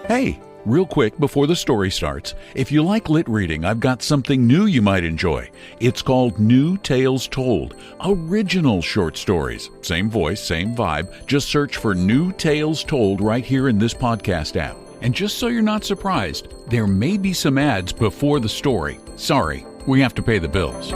Hey, real quick before the story starts, if you like lit reading, I've got something new you might enjoy. It's called New Tales Told, original short stories. Same voice, same vibe. Just search for New Tales Told right here in this podcast app. And just so you're not surprised, there may be some ads before the story. Sorry, we have to pay the bills.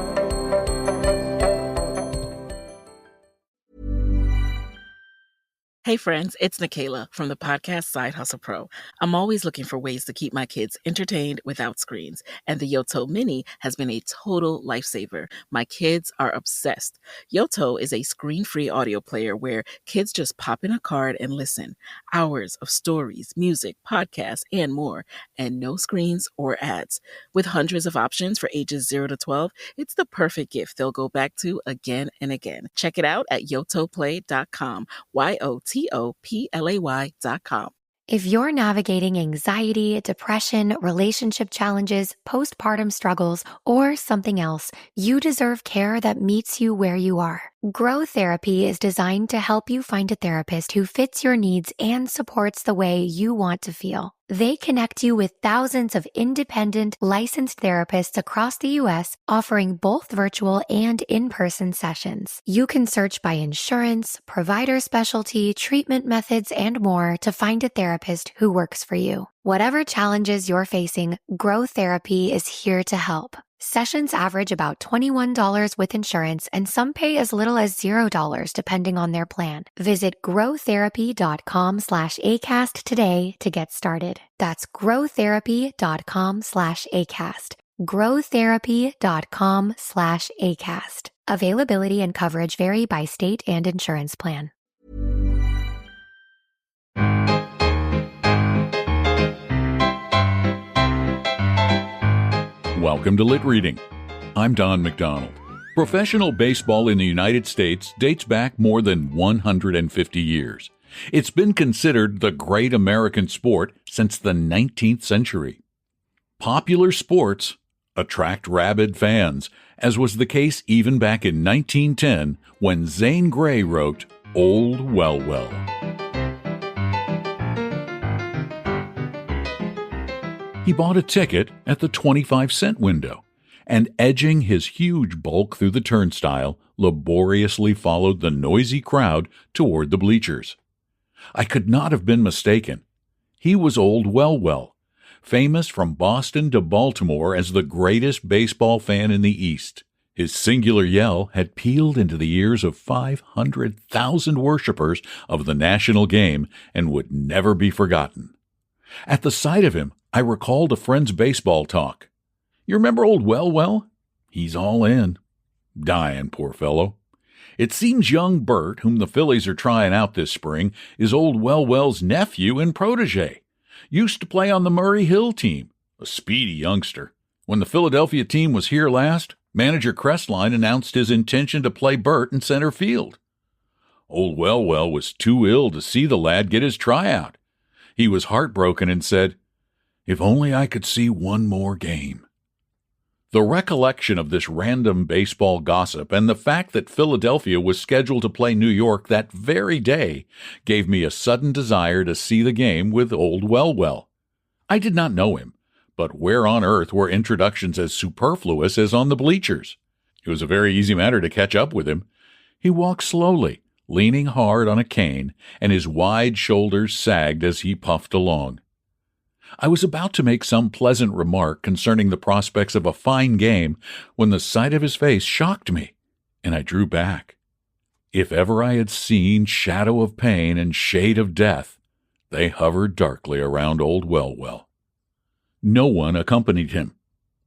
Hey friends, it's Nikayla from the podcast Side Hustle Pro. I'm always looking for ways to keep my kids entertained without screens, and the Yoto Mini has been a total lifesaver. My kids are obsessed. Yoto is a screen-free audio player where kids just pop in a card and listen. Hours of stories, music, podcasts, and more, and no screens or ads. With hundreds of options for ages 0 to 12, it's the perfect gift they'll go back to again and again. Check it out at yotoplay.com. YOTOPLAY.com. If you're navigating anxiety, depression, relationship challenges, postpartum struggles, or something else, you deserve care that meets you where you are. Grow Therapy is designed to help you find a therapist who fits your needs and supports the way you want to feel. They connect you with thousands of independent, licensed therapists across the U.S., offering both virtual and in-person sessions. You can search by insurance, provider specialty, treatment methods, and more to find a therapist who works for you. Whatever challenges you're facing, Grow Therapy is here to help. Sessions average about $21 with insurance, and some pay as little as $0 depending on their plan. Visit growtherapy.com/ACAST today to get started. That's growtherapy.com/ACAST. growtherapy.com/ACAST. Availability and coverage vary by state and insurance plan. Welcome to Lit Reading. I'm Don McDonald. Professional baseball in the United States dates back more than 150 years. It's been considered the great American sport since the 19th century. Popular sports attract rabid fans, as was the case even back in 1910 when Zane Grey wrote Old Well Well. He bought a ticket at the 25-cent window, and edging his huge bulk through the turnstile, laboriously followed the noisy crowd toward the bleachers. I could not have been mistaken. He was Old Well Well, famous from Boston to Baltimore as the greatest baseball fan in the East. His singular yell had pealed into the ears of 500,000 worshipers of the national game and would never be forgotten. At the sight of him, I recalled a friend's baseball talk. You remember Old Well Well? He's all in. Dying, poor fellow. It seems young Bert, whom the Phillies are trying out this spring, is Old Well Well's nephew and protege. Used to play on the Murray Hill team, a speedy youngster. When the Philadelphia team was here last, manager Crestline announced his intention to play Bert in center field. Old Well Well was too ill to see the lad get his tryout. He was heartbroken and said, "If only I could see one more game." The recollection of this random baseball gossip and the fact that Philadelphia was scheduled to play New York that very day gave me a sudden desire to see the game with Old Well Well. I did not know him, but where on earth were introductions as superfluous as on the bleachers? It was a very easy matter to catch up with him. He walked slowly, leaning hard on a cane, and his wide shoulders sagged as he puffed along. I was about to make some pleasant remark concerning the prospects of a fine game when the sight of his face shocked me, and I drew back. If ever I had seen shadow of pain and shade of death, they hovered darkly around Old Well Well. No one accompanied him.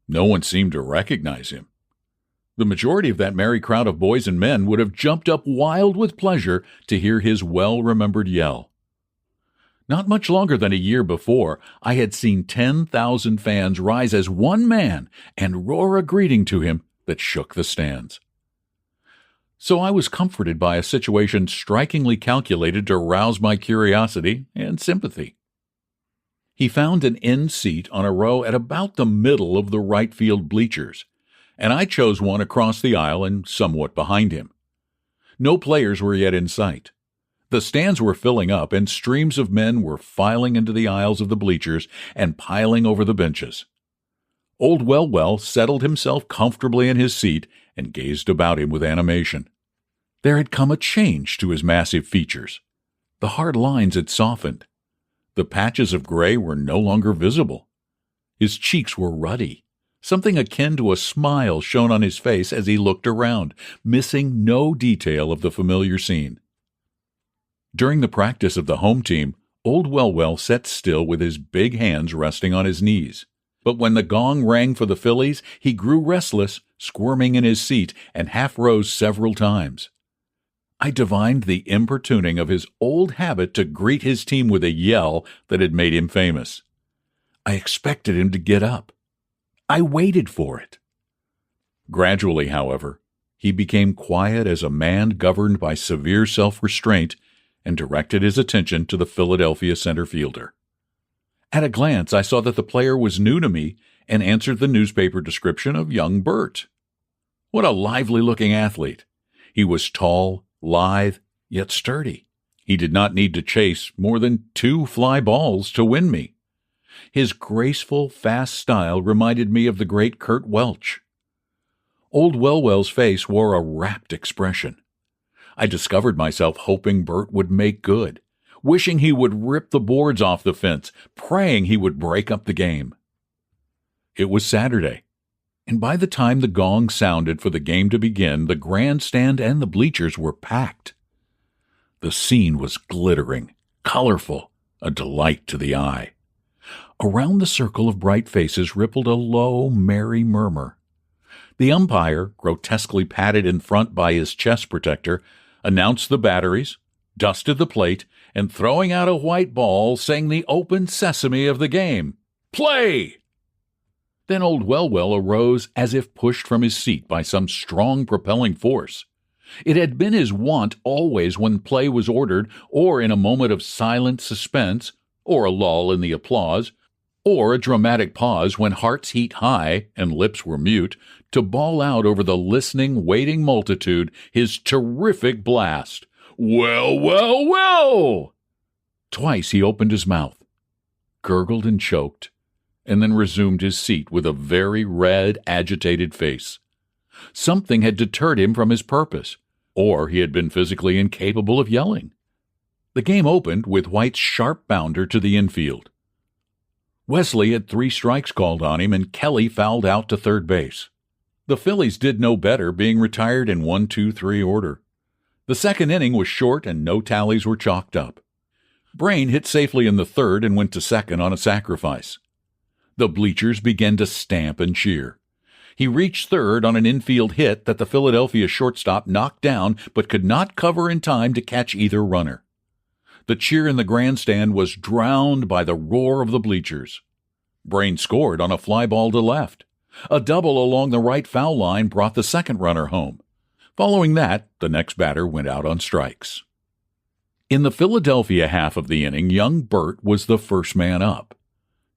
No one seemed to recognize him. The majority of that merry crowd of boys and men would have jumped up wild with pleasure to hear his well-remembered yell. Not much longer than a year before, I had seen 10,000 fans rise as one man and roar a greeting to him that shook the stands. So I was comforted by a situation strikingly calculated to rouse my curiosity and sympathy. He found an end seat on a row at about the middle of the right field bleachers, and I chose one across the aisle and somewhat behind him. No players were yet in sight. The stands were filling up, and streams of men were filing into the aisles of the bleachers and piling over the benches. Old Well settled himself comfortably in his seat and gazed about him with animation. There had come a change to his massive features. The hard lines had softened. The patches of gray were no longer visible. His cheeks were ruddy. Something akin to a smile shone on his face as he looked around, missing no detail of the familiar scene. During the practice of the home team, Old Well sat still with his big hands resting on his knees. But when the gong rang for the Phillies, he grew restless, squirming in his seat, and half rose several times. I divined the importuning of his old habit to greet his team with a yell that had made him famous. I expected him to get up. I waited for it. Gradually, however, he became quiet as a man governed by severe self-restraint and directed his attention to the Philadelphia center fielder. At a glance, I saw that the player was new to me and answered the newspaper description of young Bert. What a lively-looking athlete! He was tall, lithe, yet sturdy. He did not need to chase more than 2 fly balls to win me. His graceful, fast style reminded me of the great Kurt Welch. Old Well's face wore a rapt expression. I discovered myself hoping Bert would make good, wishing he would rip the boards off the fence, praying he would break up the game. It was Saturday, and by the time the gong sounded for the game to begin, the grandstand and the bleachers were packed. The scene was glittering, colorful, a delight to the eye. Around the circle of bright faces rippled a low, merry murmur. The umpire, grotesquely patted in front by his chest protector, announced the batteries, dusted the plate, and throwing out a white ball, sang the open sesame of the game. Play! Then Old Well arose as if pushed from his seat by some strong propelling force. It had been his wont always when play was ordered, or in a moment of silent suspense, or a lull in the applause, or a dramatic pause when hearts heat high and lips were mute, to bawl out over the listening, waiting multitude his terrific blast. Well! Twice he opened his mouth, gurgled and choked, and then resumed his seat with a very red, agitated face. Something had deterred him from his purpose, or he had been physically incapable of yelling. The game opened with White's sharp bounder to the infield. Wesley had 3 strikes called on him, and Kelly fouled out to third base. The Phillies did no better, being retired in 1-2-3 order. The second inning was short, and no tallies were chalked up. Brain hit safely in the third and went to second on a sacrifice. The bleachers began to stamp and cheer. He reached third on an infield hit that the Philadelphia shortstop knocked down but could not cover in time to catch either runner. The cheer in the grandstand was drowned by the roar of the bleachers. Brain scored on a fly ball to left. A double along the right foul line brought the second runner home. Following that, the next batter went out on strikes. In the Philadelphia half of the inning, young Bert was the first man up.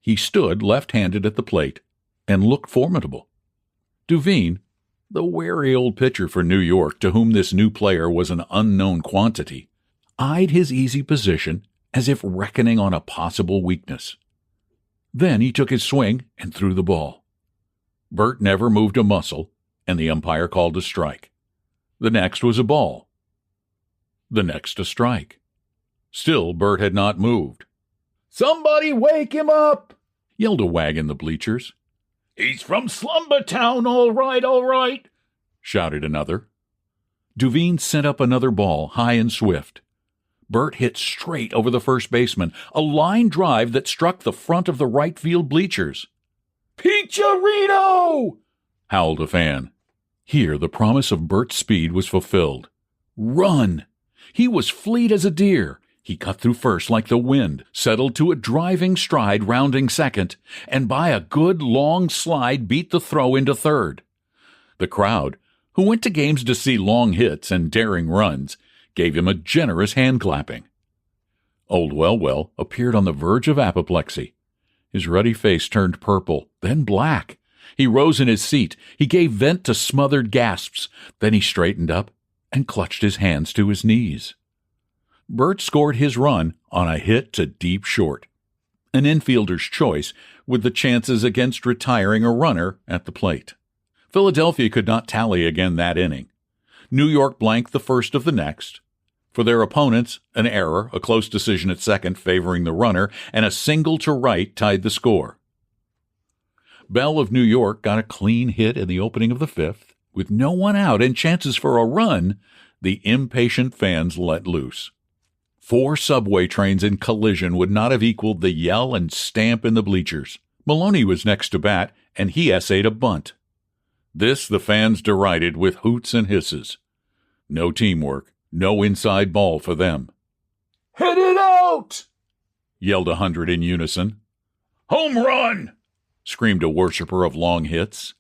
He stood left-handed at the plate and looked formidable. Duveen, the wary old pitcher for New York, to whom this new player was an unknown quantity, eyed his easy position as if reckoning on a possible weakness. Then he took his swing and threw the ball. Bert never moved a muscle, and the umpire called a strike. The next was a ball. The next a strike. Still Bert had not moved. "Somebody wake him up!" yelled a wag in the bleachers. "He's from Slumber Town, all right, shouted another. Duveen sent up another ball, high and swift. Bert hit straight over the first baseman, a line drive that struck the front of the right field bleachers. "Picharito!" howled a fan. Here the promise of Bert's speed was fulfilled. Run! He was fleet as a deer. He cut through first like the wind, settled to a driving stride rounding second, and by a good long slide beat the throw into third. The crowd, who went to games to see long hits and daring runs, gave him a generous hand-clapping. Old Well appeared on the verge of apoplexy. His ruddy face turned purple, then black. He rose in his seat. He gave vent to smothered gasps. Then he straightened up and clutched his hands to his knees. Bert scored his run on a hit to deep short, an infielder's choice with the chances against retiring a runner at the plate. Philadelphia could not tally again that inning. New York blanked the first of the next. For their opponents, an error, a close decision at second favoring the runner, and a single to right tied the score. Bell of New York got a clean hit in the opening of the fifth. With no one out and chances for a run, the impatient fans let loose. 4 subway trains in collision would not have equaled the yell and stamp in the bleachers. Maloney was next to bat, and he essayed a bunt. This the fans derided with hoots and hisses. No teamwork, no inside ball for them. "Hit it out!" yelled 100 in unison. "Home run!" screamed a worshiper of long hits.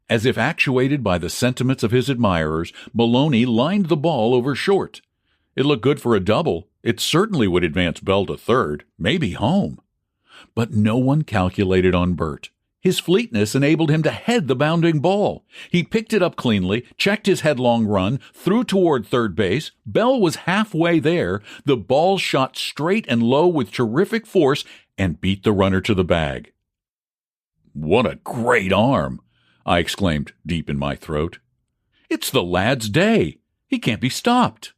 As if actuated by the sentiments of his admirers, Maloney lined the ball over short. It looked good for a double. It certainly would advance Bell to third, maybe home. But no one calculated on Bert. His fleetness enabled him to head the bounding ball. He picked it up cleanly, checked his headlong run, threw toward third base. Bell was halfway there. The ball shot straight and low with terrific force and beat the runner to the bag. "What a great arm!" I exclaimed deep in my throat. "It's the lad's day. He can't be stopped."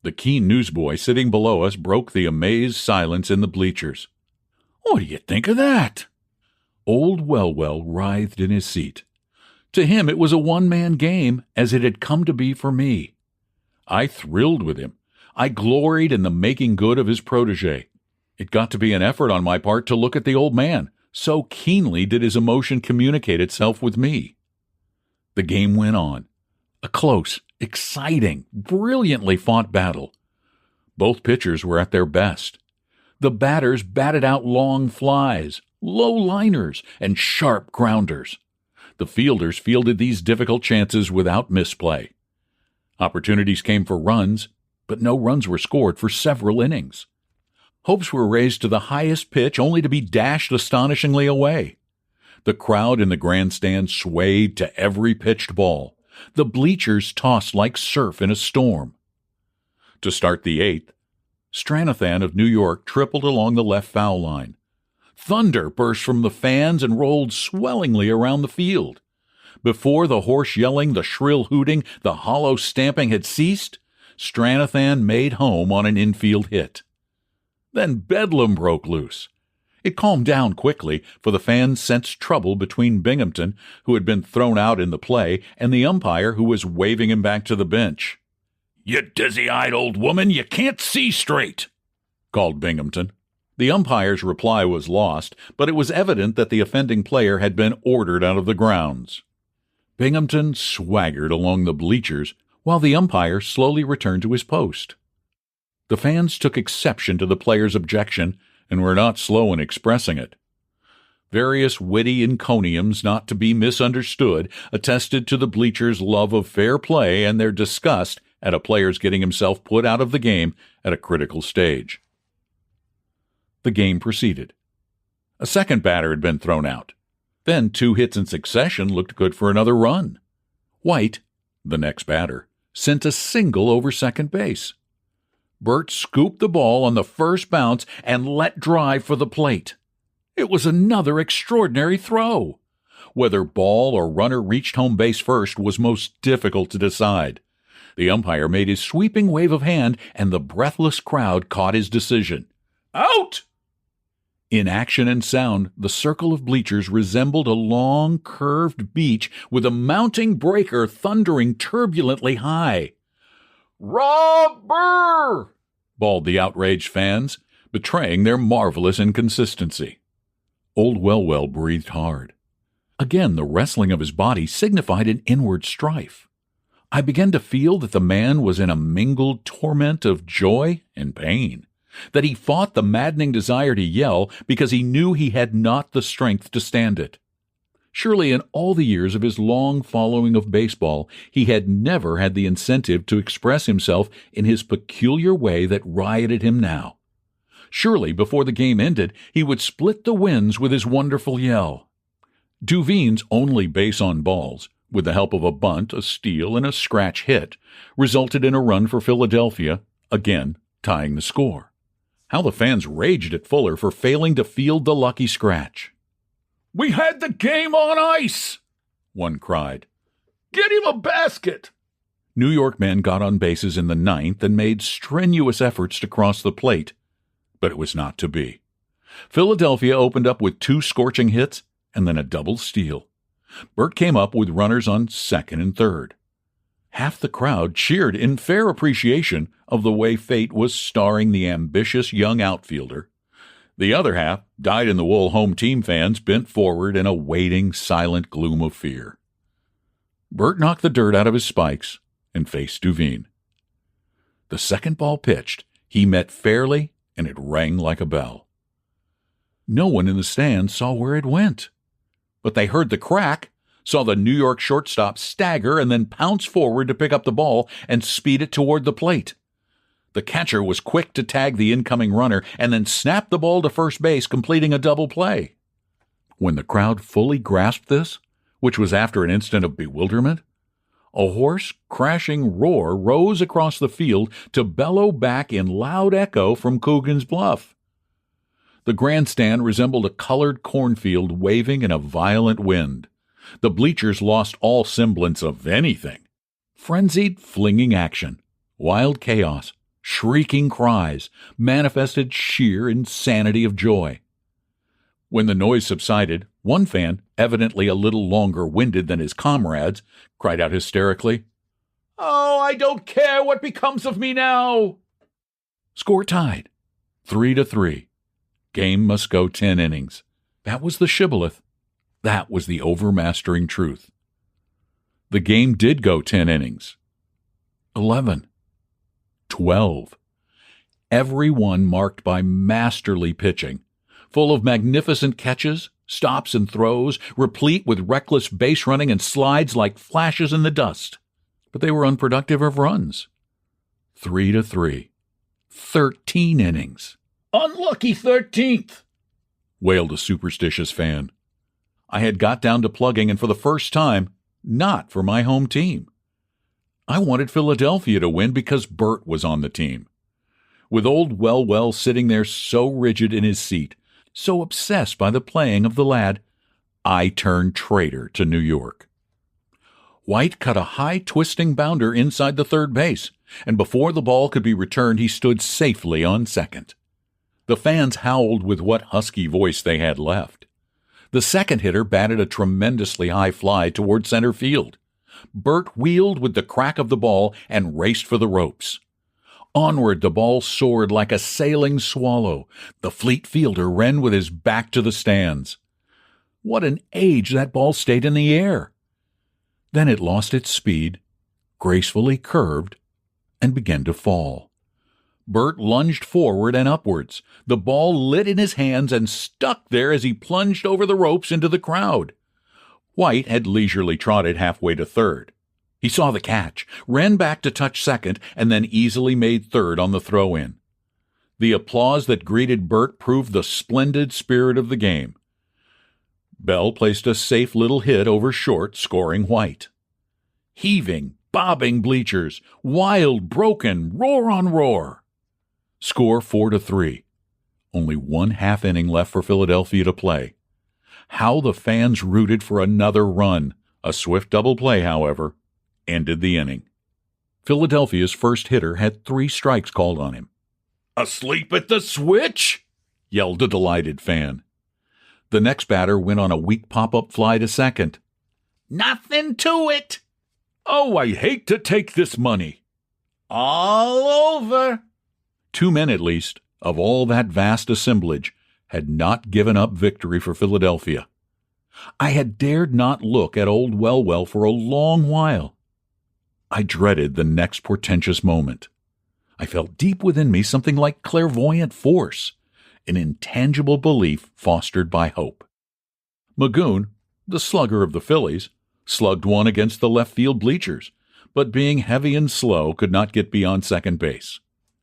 The keen newsboy sitting below us broke the amazed silence in the bleachers. "What do you think of that?" Old Wellwell writhed in his seat. To him it was a one-man game, as it had come to be for me. I thrilled with him. I gloried in the making good of his protege. It got to be an effort on my part to look at the old man, so keenly did his emotion communicate itself with me. The game went on. A close, exciting, brilliantly fought battle. Both pitchers were at their best. The batters batted out long flies, low liners, and sharp grounders. The fielders fielded these difficult chances without misplay. Opportunities came for runs, but no runs were scored for several innings. Hopes were raised to the highest pitch only to be dashed astonishingly away. The crowd in the grandstand swayed to every pitched ball. The bleachers tossed like surf in a storm. To start the eighth, Stranathan of New York tripled along the left foul line. Thunder burst from the fans and rolled swellingly around the field. Before the hoarse yelling, the shrill hooting, the hollow stamping had ceased, Stranathan made home on an infield hit. Then bedlam broke loose. It calmed down quickly, for the fans sensed trouble between Binghamton, who had been thrown out in the play, and the umpire, who was waving him back to the bench. "You dizzy-eyed old woman, you can't see straight," called Binghamton. The umpire's reply was lost, but it was evident that the offending player had been ordered out of the grounds. Binghamton swaggered along the bleachers, while the umpire slowly returned to his post. The fans took exception to the player's objection, and were not slow in expressing it. Various witty encomiums not to be misunderstood attested to the bleachers' love of fair play and their disgust at a player's getting himself put out of the game at a critical stage. The game proceeded. A second batter had been thrown out. Then 2 hits in succession looked good for another run. White, the next batter, sent a single over second base. Bert scooped the ball on the first bounce and let drive for the plate. It was another extraordinary throw. Whether ball or runner reached home base first was most difficult to decide. The umpire made his sweeping wave of hand, and the breathless crowd caught his decision. Out! In action and sound, the circle of bleachers resembled a long, curved beach with a mounting breaker thundering turbulently high. "Robber!" bawled the outraged fans, betraying their marvelous inconsistency. Old Wellwell breathed hard. Again the wrestling of his body signified an inward strife. I began to feel that the man was in a mingled torment of joy and pain, that he fought the maddening desire to yell because he knew he had not the strength to stand it. Surely in all the years of his long following of baseball, he had never had the incentive to express himself in his peculiar way that rioted him now. Surely before the game ended, he would split the winds with his wonderful yell. Duveen's only base on balls, with the help of a bunt, a steal, and a scratch hit, resulted in a run for Philadelphia, again tying the score. How the fans raged at Fuller for failing to field the lucky scratch. "We had the game on ice!" one cried. "Get him a basket!" New York men got on bases in the ninth and made strenuous efforts to cross the plate, but it was not to be. Philadelphia opened up with 2 scorching hits and then a double steal. Burt came up with runners on second and third. Half the crowd cheered in fair appreciation of the way fate was starring the ambitious young outfielder. The other half, dyed-in-the-wool home team fans, bent forward in a waiting, silent gloom of fear. Burt knocked the dirt out of his spikes and faced Duveen. The second ball pitched, he met fairly, and it rang like a bell. No one in the stands saw where it went, but they heard the crack, saw the New York shortstop stagger and then pounce forward to pick up the ball and speed it toward the plate. The catcher was quick to tag the incoming runner and then snapped the ball to first base, completing a double play. When the crowd fully grasped this, which was after an instant of bewilderment, a hoarse, crashing roar rose across the field to bellow back in loud echo from Coogan's Bluff. The grandstand resembled a colored cornfield waving in a violent wind. The bleachers lost all semblance of anything. Frenzied, flinging action, wild chaos, shrieking cries manifested sheer insanity of joy. When the noise subsided, one fan, evidently a little longer winded than his comrades, cried out hysterically, "Oh, I don't care what becomes of me now!" Score tied, 3-3. Game must go 10 innings. That was the shibboleth. That was the overmastering truth. The game did go 10 innings. 11. 12. Every one marked by masterly pitching, full of magnificent catches, stops and throws, replete with reckless base running and slides like flashes in the dust. But they were unproductive of runs. 3-3. 13 innings. "Unlucky 13th!" wailed a superstitious fan. I had got down to plugging, and for the first time, not for my home team. I wanted Philadelphia to win because Burt was on the team. With old Wellwell sitting there so rigid in his seat, so obsessed by the playing of the lad, I turned traitor to New York. White cut a high twisting bounder inside the third base, and before the ball could be returned, he stood safely on second. The fans howled with what husky voice they had left. The second hitter batted a tremendously high fly toward center field. Burt wheeled with the crack of the ball and raced for the ropes. Onward the ball soared like a sailing swallow. The fleet fielder ran with his back to the stands. What an age that ball stayed in the air! Then it lost its speed, gracefully curved, and began to fall. Burt lunged forward and upwards. The ball lit in his hands and stuck there as he plunged over the ropes into the crowd. White had leisurely trotted halfway to third. He saw the catch, ran back to touch second, and then easily made third on the throw-in. The applause that greeted Burt proved the splendid spirit of the game. Bell placed a safe little hit over short, scoring White. Heaving, bobbing bleachers, wild, broken, roar on roar. Score 4-3. Only 1/2 inning left for Philadelphia to play. How the fans rooted for another run. A swift double play, however, ended the inning. Philadelphia's first hitter had 3 strikes called on him. "Asleep at the switch?" yelled a delighted fan. The next batter went on a weak pop-up fly to second. "Nothing to it." "Oh, I hate to take this money." "All over." 2 men, at least, of all that vast assemblage, had not given up victory for Philadelphia. I had dared not look at old Wellwell for a long while. I dreaded the next portentous moment. I felt deep within me something like clairvoyant force, an intangible belief fostered by hope. Magoon, the slugger of the Phillies, slugged one against the left field bleachers, but being heavy and slow could not get beyond second base.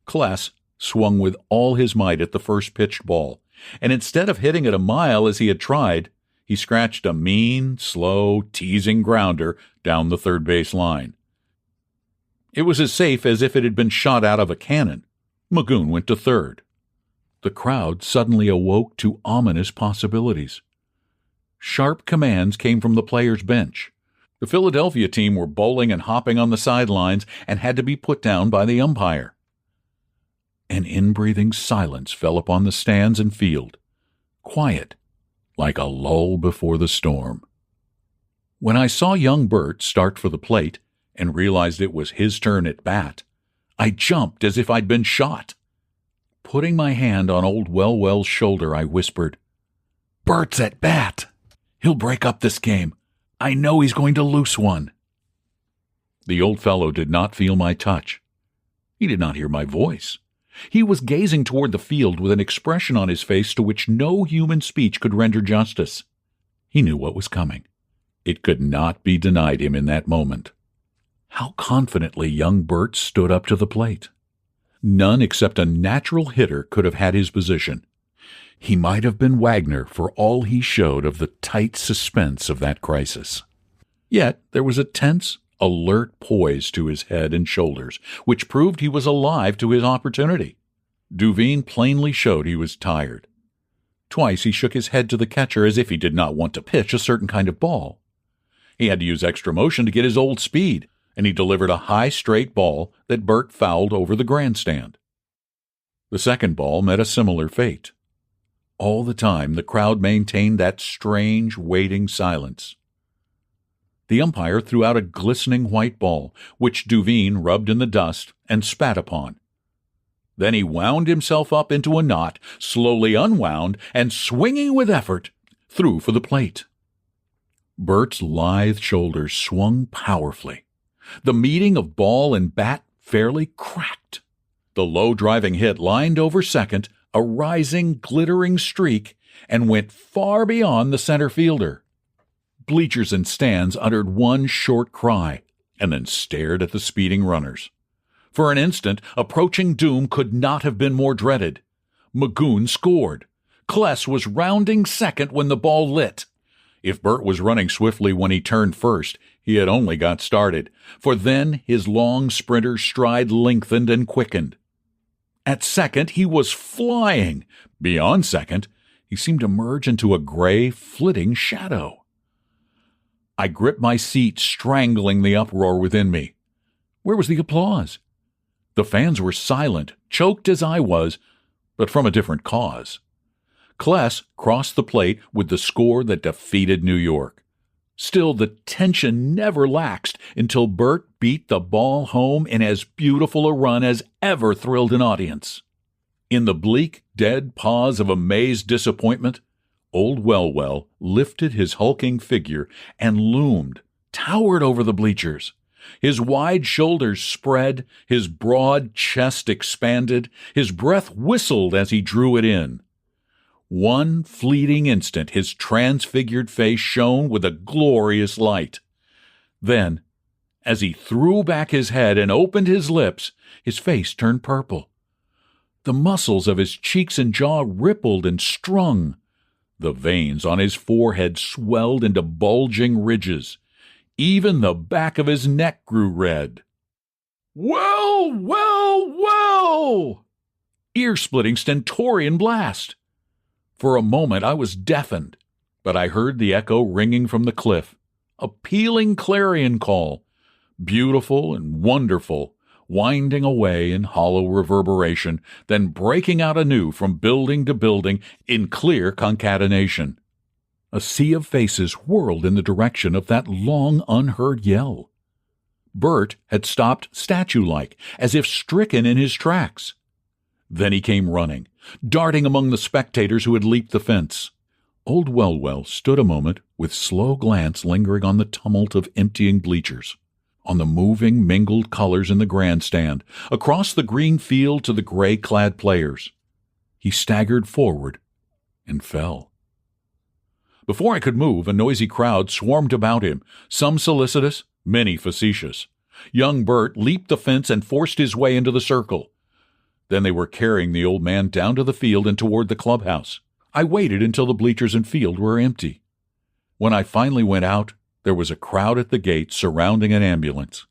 Kless swung with all his might at the first pitched ball, and instead of hitting it a mile as he had tried, he scratched a mean, slow, teasing grounder down the third base line. It was as safe as if it had been shot out of a cannon, Magoon went to third. The crowd suddenly awoke to ominous possibilities. Sharp commands came from the players' bench. The Philadelphia team were bowling and hopping on the sidelines and had to be put down by the umpire. An inbreathing silence fell upon the stands and field, quiet, like a lull before the storm. When I saw young Bert start for the plate and realized it was his turn at bat, I jumped as if I'd been shot. Putting my hand on old Wellwell's shoulder, I whispered, "Bert's at bat. He'll break up this game. I know he's going to loose one." The old fellow did not feel my touch. He did not hear my voice. He was gazing toward the field with an expression on his face to which no human speech could render justice. He knew what was coming. It could not be denied him in that moment. How confidently young Bert stood up to the plate. None except a natural hitter could have had his position. He might have been Wagner for all he showed of the tight suspense of that crisis. Yet there was a tense, alert poise to his head and shoulders, which proved he was alive to his opportunity. Duveen plainly showed he was tired. Twice he shook his head to the catcher as if he did not want to pitch a certain kind of ball. He had to use extra motion to get his old speed, and he delivered a high straight ball that Bert fouled over the grandstand. The second ball met a similar fate. All the time the crowd maintained that strange, waiting silence. The umpire threw out a glistening white ball, which Duveen rubbed in the dust and spat upon. Then he wound himself up into a knot, slowly unwound, and swinging with effort, threw for the plate. Bert's lithe shoulders swung powerfully. The meeting of ball and bat fairly cracked. The low driving hit lined over second, a rising, glittering streak, and went far beyond the center fielder. Bleachers and stands uttered one short cry, and then stared at the speeding runners. For an instant, approaching doom could not have been more dreaded. Magoon scored. Kless was rounding second when the ball lit. If Bert was running swiftly when he turned first, he had only got started, for then his long sprinter's stride lengthened and quickened. At second, he was flying. Beyond second, he seemed to merge into a gray, flitting shadow. I gripped my seat, strangling the uproar within me. Where was the applause? The fans were silent, choked as I was, but from a different cause. Kless crossed the plate with the score that defeated New York. Still, the tension never laxed until Bert beat the ball home in as beautiful a run as ever thrilled an audience. In the bleak, dead pause of amazed disappointment, old Wellwell lifted his hulking figure and loomed, towered over the bleachers. His wide shoulders spread, his broad chest expanded, his breath whistled as he drew it in. One fleeting instant his transfigured face shone with a glorious light. Then, as he threw back his head and opened his lips, his face turned purple. The muscles of his cheeks and jaw rippled and strung. The veins on his forehead swelled into bulging ridges. Even the back of his neck grew red. "Well, well, well!" Ear-splitting stentorian blast. For a moment I was deafened, but I heard the echo ringing from the cliff, a pealing clarion call, beautiful and wonderful, winding away in hollow reverberation, then breaking out anew from building to building in clear concatenation. A sea of faces whirled in the direction of that long unheard yell. Bert had stopped statue-like, as if stricken in his tracks. Then he came running, darting among the spectators who had leaped the fence. Old Wellwell stood a moment with slow glance lingering on the tumult of emptying bleachers, on the moving mingled colors in the grandstand, across the green field to the gray-clad players. He staggered forward and fell. Before I could move, a noisy crowd swarmed about him, some solicitous, many facetious. Young Bert leaped the fence and forced his way into the circle. Then they were carrying the old man down to the field and toward the clubhouse. I waited until the bleachers and field were empty. When I finally went out, there was a crowd at the gate surrounding an ambulance.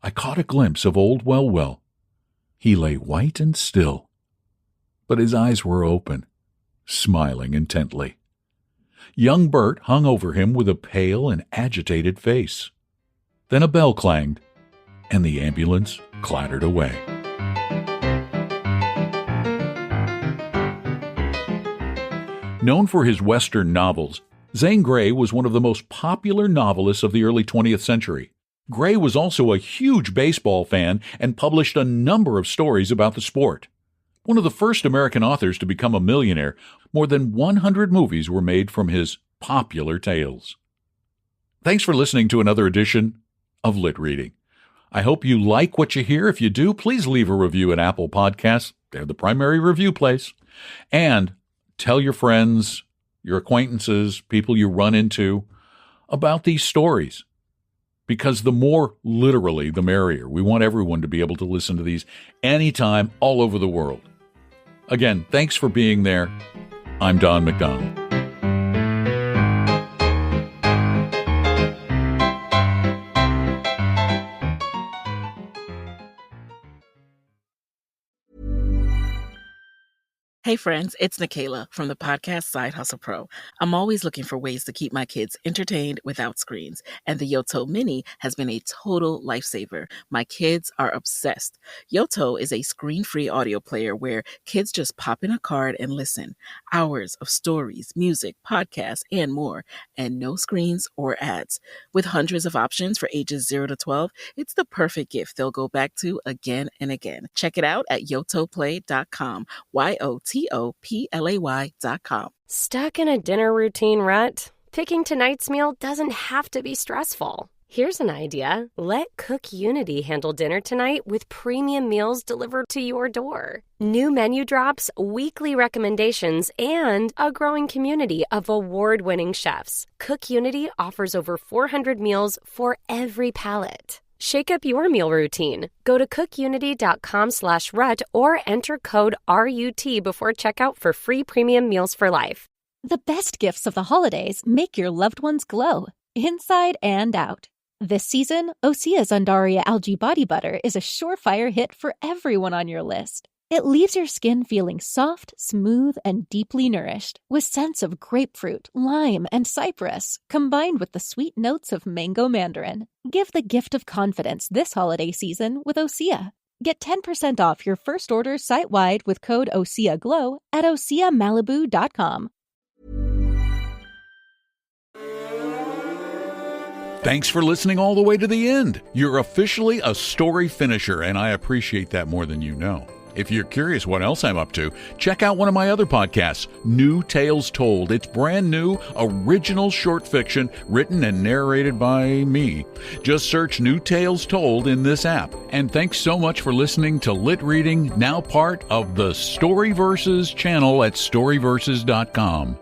I caught a glimpse of old Wellwell. He lay white and still, but his eyes were open, smiling intently. Young Bert hung over him with a pale and agitated face. Then a bell clanged, and the ambulance clattered away. Known for his Western novels, Zane Grey was one of the most popular novelists of the early 20th century. Gray was also a huge baseball fan and published a number of stories about the sport. One of the first American authors to become a millionaire, more than 100 movies were made from his popular tales. Thanks for listening to another edition of Lit Reading. I hope you like what you hear. If you do, please leave a review at Apple Podcasts. They're the primary review place. And tell your friends, your acquaintances, people you run into about these stories. Because the more literally, the merrier. We want everyone to be able to listen to these anytime, all over the world. Again, thanks for being there. I'm Don McDonald. Hey friends, it's Nikayla from the podcast Side Hustle Pro. I'm always looking for ways to keep my kids entertained without screens, and the Yoto Mini has been a total lifesaver. My kids are obsessed. Yoto is a screen-free audio player where kids just pop in a card and listen. Hours of stories, music, podcasts, and more, and no screens or ads. With hundreds of options for ages 0 to 12, it's the perfect gift they'll go back to again and again. Check it out at yotoplay.com. YOTOPLAY.com. Stuck in a dinner routine rut? Picking tonight's meal doesn't have to be stressful. Here's an idea. Let Cook Unity handle dinner tonight with premium meals delivered to your door. New menu drops, weekly recommendations, and a growing community of award-winning chefs. Cook Unity offers over 400 meals for every palate. Shake up your meal routine. Go to cookunity.com/rut or enter code RUT before checkout for free premium meals for life. The best gifts of the holidays make your loved ones glow, inside and out. This season, Osea's Undaria Algae Body Butter is a surefire hit for everyone on your list. It leaves your skin feeling soft, smooth, and deeply nourished, with scents of grapefruit, lime, and cypress, combined with the sweet notes of mango mandarin. Give the gift of confidence this holiday season with Osea. Get 10% off your first order site-wide with code OSEAGLOW at OSEAMalibu.com. Thanks for listening all the way to the end. You're officially a story finisher, and I appreciate that more than you know. If you're curious what else I'm up to, check out one of my other podcasts, New Tales Told. It's brand new, original short fiction written and narrated by me. Just search New Tales Told in this app. And thanks so much for listening to Lit Reading, now part of the Storyverses channel at storyverses.com.